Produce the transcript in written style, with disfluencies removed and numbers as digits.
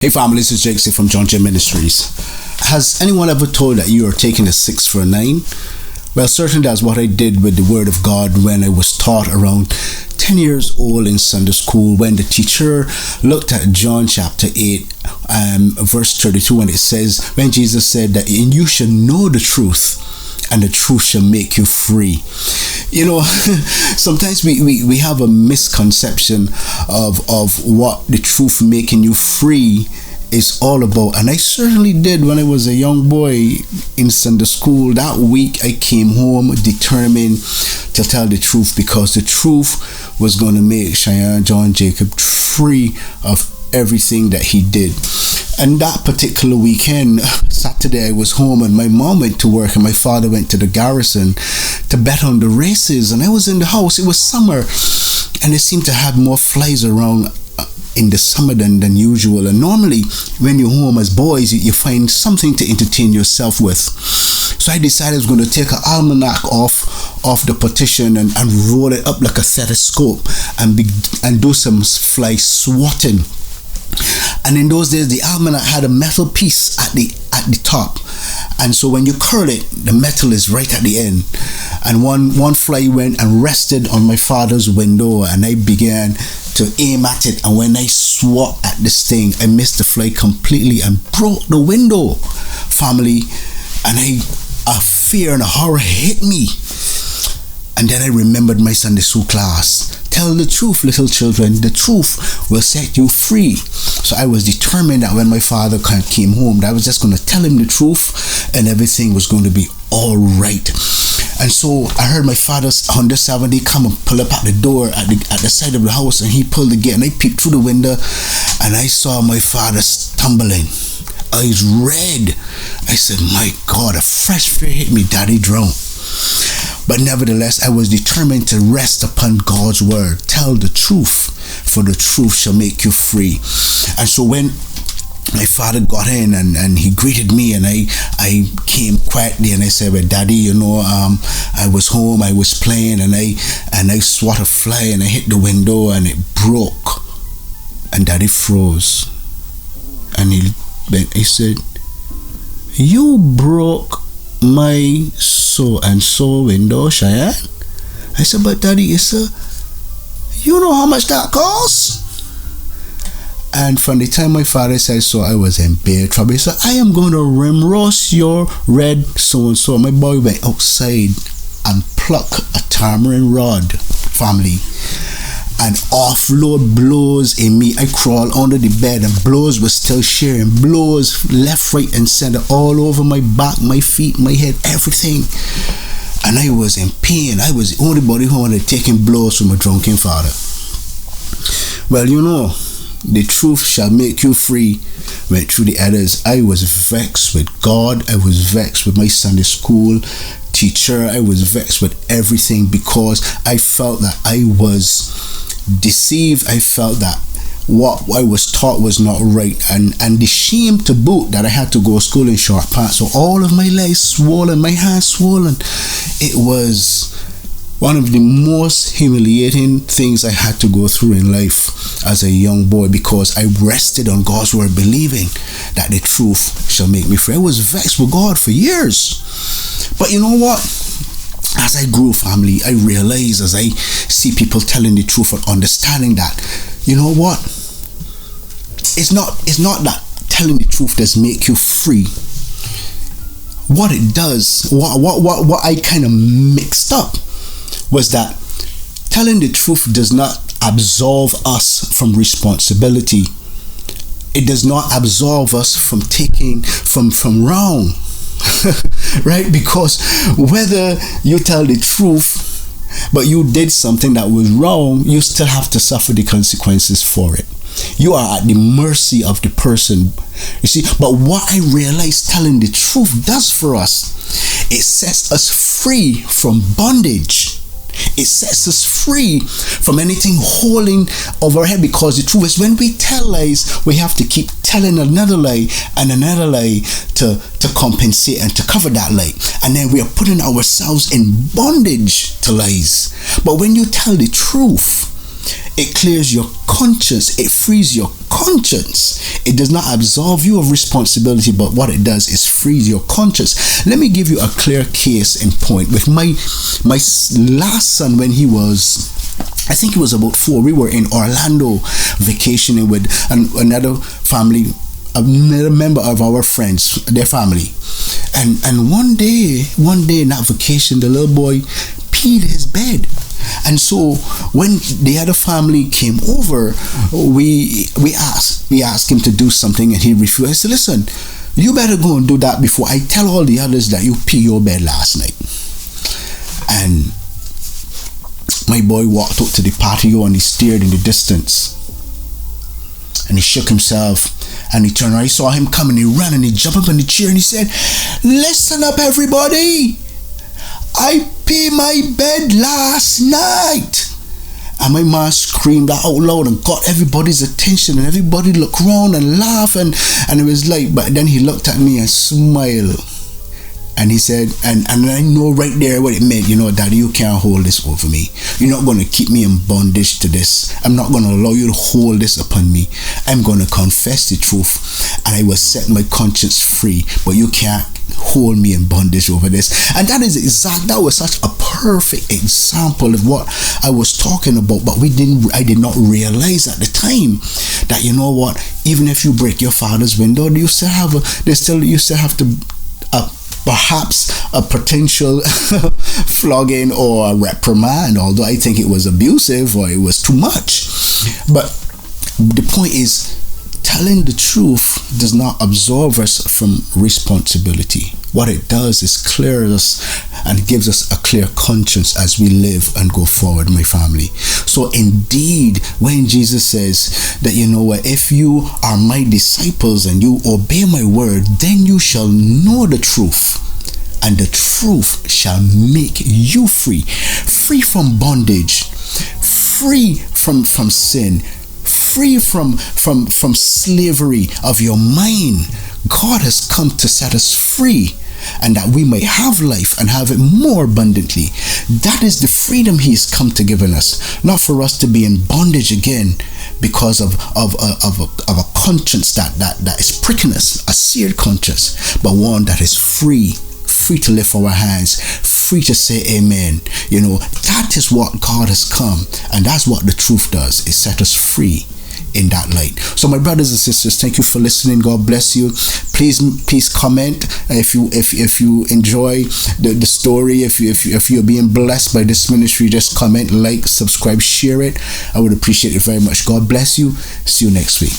Hey family, this is Jake from John J Ministries. Has anyone ever told that you are taking a 6 for a 9? Well, certainly that's what I did with the Word of God when I was taught around 10 years old in Sunday school, when the teacher looked at John chapter 8, verse 32, and it says, when Jesus said that you shall know the truth, and the truth shall make you free. You know, sometimes we have a misconception of what the truth making you free is all about. And I certainly did when I was a young boy in Sunday school. That week I came home determined to tell the truth, because the truth was going to make Cheyenne John Jacob free of everything that he did. And that particular weekend, Saturday, I was home and my mom went to work and my father went to the garrison to bet on the races, and I was in the house. It was summer and they seemed to have more flies around in the summer than usual. And normally when you're home as boys, you find something to entertain yourself with. So I decided I was going to take an almanac off the partition and roll it up like a stethoscope and do some fly swatting. And in those days, the almanac had a metal piece at the top, and so when you curl it, the metal is right at the end. And one fly went and rested on my father's window, and I began to aim at it. And when I swat at this thing, I missed the fly completely and broke the window, family. And a fear and a horror hit me. And then I remembered my Sunday school class. Tell the truth, little children. The truth will set you free. So I was determined that when my father came home, that I was just going to tell him the truth and everything was going to be all right. And so I heard my father on the 70 come and pull up at the door at the side of the house, and he pulled the gate, and I peeped through the window and I saw my father stumbling, eyes red. I said, my God, a fresh fear hit me. Daddy drowned. But nevertheless, I was determined to rest upon God's word. Tell the truth, for the truth shall make you free. And so when my father got in and he greeted me, and I came quietly and I said, well, Daddy, I was home, I was playing, and I swat a fly and I hit the window and it broke. And Daddy froze. And he said, you broke my so and so window, Cheyenne? I said, but Daddy, you know how much that costs? And from the time my father said so, I was in bad trouble. He said, I am going to rimroast your red so and so. My boy went outside and plucked a tamarind rod, family, and offload blows in me. I crawled under the bed and blows were still sharing. Blows left, right, and center, all over my back, my feet, my head, everything. And I was in pain. I was the only body who wanted taking blows from a drunken father. Well, the truth shall make you free went through the others. I was vexed with God. I was vexed with my Sunday school teacher. I was vexed with everything, because I felt that I was deceived. I felt that what I was taught was not right, and the shame to boot that I had to go to school in short pants. So all of my legs swollen, my hands swollen. It was one of the most humiliating things I had to go through in life as a young boy, because I rested on God's word, believing that the truth shall make me free. I was vexed with God for years. But you know what? As I grew, family, I realized, as I see people telling the truth and understanding that, you know what? It's not that telling the truth does make you free. What it does, what I kind of mixed up, was that telling the truth does not absolve us from responsibility. It does not absolve us from taking from wrong. Right? Because whether you tell the truth but you did something that was wrong, you still have to suffer the consequences for it. You are at the mercy of the person, you see. But what I realized telling the truth does for us, it sets us free from bondage. It sets us free from anything holding over our head, because the truth is, when we tell lies, we have to keep telling another lie and another lie to compensate and to cover that lie. And then we are putting ourselves in bondage to lies. But when you tell the truth, It clears your conscience. It frees your conscience. It does not absolve you of responsibility, but what it does is frees your conscience. Let me give you a clear case in point. With my last son, when he was, I think he was about 4, we were in Orlando vacationing with another family, another member of our friends, their family. And one day in that vacation, the little boy peed his bed. And so when the other family came over, we asked him to do something, and he refused. I said, listen, you better go and do that before I tell all the others that you pee your bed last night. And my boy walked up to the patio and he stared in the distance. And he shook himself and he turned around. I saw him coming. He ran and he jumped up in the chair and he said, listen up, everybody. I peed my bed last night. And my man screamed out loud and got everybody's attention, and everybody looked around and laughed, and it was like, but then he looked at me and smiled. And he said, and I know right there what it meant, Daddy, you can't hold this over me. You're not going to keep me in bondage to this. I'm not going to allow you to hold this upon me. I'm going to confess the truth, and I will set my conscience free, but you can't hold me in bondage over this. And that was such a perfect example of what I was talking about, but I did not realize at the time that, even if you break your father's window, you still have to perhaps a potential flogging or a reprimand, although I think it was abusive or it was too much. But the point is, telling the truth does not absolve us from responsibility. What it does is clear us and gives us a clear conscience as we live and go forward, my family. So indeed, when Jesus says that, if you are my disciples and you obey my word, then you shall know the truth, and the truth shall make you free from bondage, free from sin, free from slavery of your mind. God has come to set us free, and that we may have life and have it more abundantly. That is the freedom He has come to give us, not for us to be in bondage again because of a conscience that is pricking us, a seared conscience, but one that is free to lift our hands, free to say amen. That is what God has come, and that's what the truth does. It set us free in that light. So my brothers and sisters, thank you for listening. God bless you. Please comment if you enjoy the story. If you're being blessed by this ministry, just comment, like, subscribe, share it. I would appreciate it very much. God bless you. See you next week.